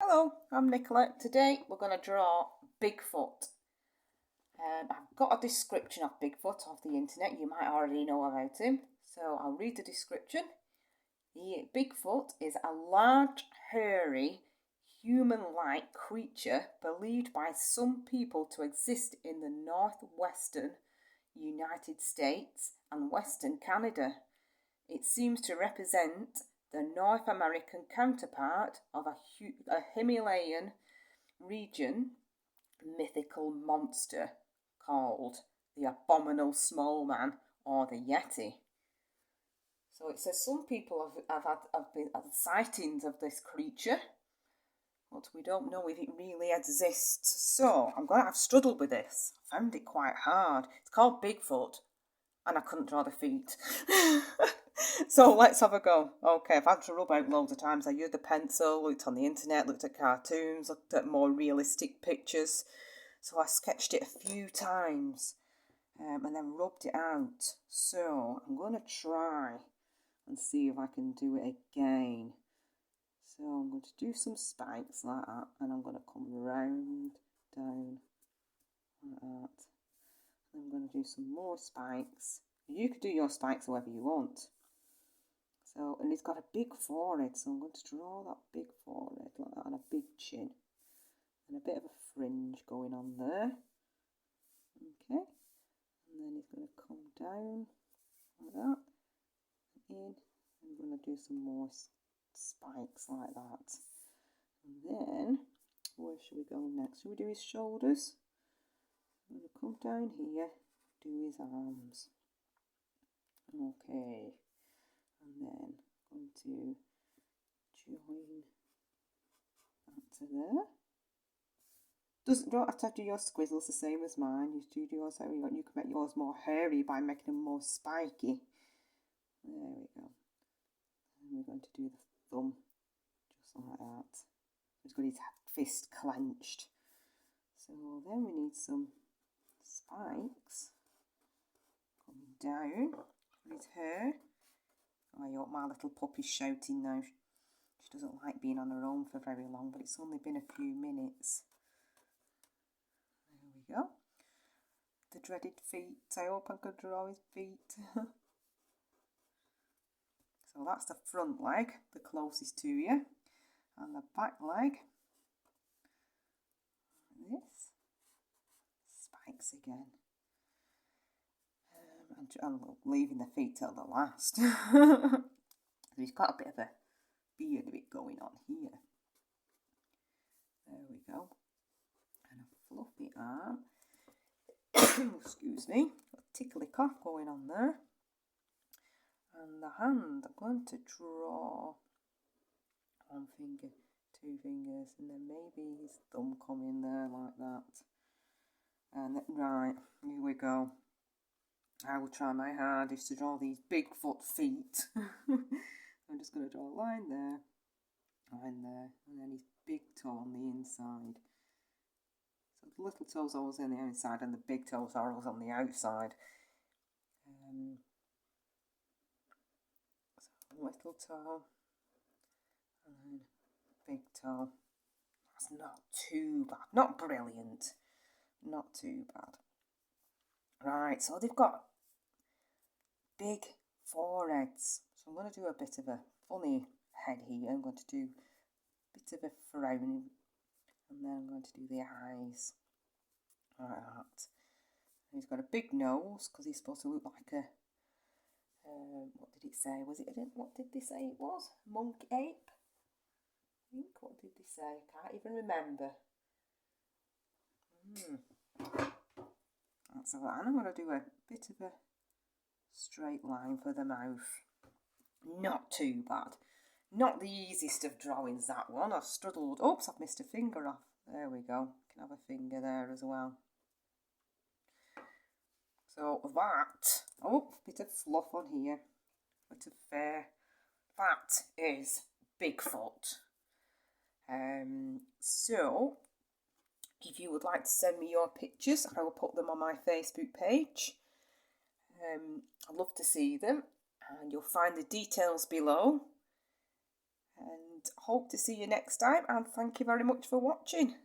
Hello, I'm Nicola. Today we're going to draw Bigfoot. I've got a description of Bigfoot off the internet. You might already know about him. So I'll read the description. The Bigfoot is a large, hairy, human-like creature believed by some people to exist in the northwestern United States and western Canada. It seems to represent the North American counterpart of a Himalayan region mythical monster called the abominable snowman or the yeti. So it says some people have been sightings of this creature, but we don't know if it really exists. So I've struggled with this. I found it quite hard. It's called Bigfoot, and I couldn't draw the feet. So let's have a go. Okay, I've had to rub out loads of times. I used the pencil, looked on the internet, looked at cartoons, looked at more realistic pictures. So I sketched it a few times and then rubbed it out. So I'm going to try and see if I can do it again. So I'm going to do some spikes like that, and I'm going to come round, down, like that. I'm going to do some more spikes. You could do your spikes however you want. So, and he's got a big forehead, so I'm going to draw that big forehead like that, and a big chin. And a bit of a fringe going on there. Okay. And then he's going to come down like that. In. I'm going to do some more spikes like that. And then, where should we go next? Should we do his shoulders? I'm going to come down here, do his arms. Okay. And then I'm going to join that to there. Don't have to do your squizzles the same as mine. You do yours how you want. You can make yours more hairy by making them more spiky. There we go. And we're going to do the thumb just like that. He's got his fist clenched. So then we need some spikes coming down for his hair. I hope my little puppy's shouting now. She doesn't like being on her own for very long, but it's only been a few minutes. There we go. The dreaded feet. I hope I could draw his feet. So that's the front leg, the closest to you. And the back leg. Like this. Spikes again. I'm leaving the feet till the last. So he's got a bit of a beard bit going on here. There we go. And a fluffy arm. Excuse me. Got a tickly cough going on there. And the hand, I'm going to draw one finger, two fingers, and then maybe his thumb come in there like that. And right, here we go. I will try my hardest to draw these Bigfoot feet. I'm just going to draw a line there, and then his big toe on the inside. So the little toe's always on the outside, and the big toes are always on the outside. So little toe, and then big toe. That's not too bad. Not brilliant. Not too bad. Right, so they've got big foreheads. So I'm going to do a bit of a funny head here. I'm going to do a bit of a frown, and then I'm going to do the eyes like that. And he's got a big nose because he's supposed to look like a what did it say? What did they say it was? Monk ape? I think. What did they say? Can't even remember. That's all right. And I'm going to do a bit of a straight line for the mouth. Not too bad. Not the easiest of drawings, that one. I've struggled. Oops, I've missed a finger off. There we go. Can have a finger there as well. So that, bit of fluff on here. Bit of fur. That is Bigfoot. So if you would like to send me your pictures, I will put them on my Facebook page. I'd love to see them, and you'll find the details below. and hope to see you next time, and thank you very much for watching.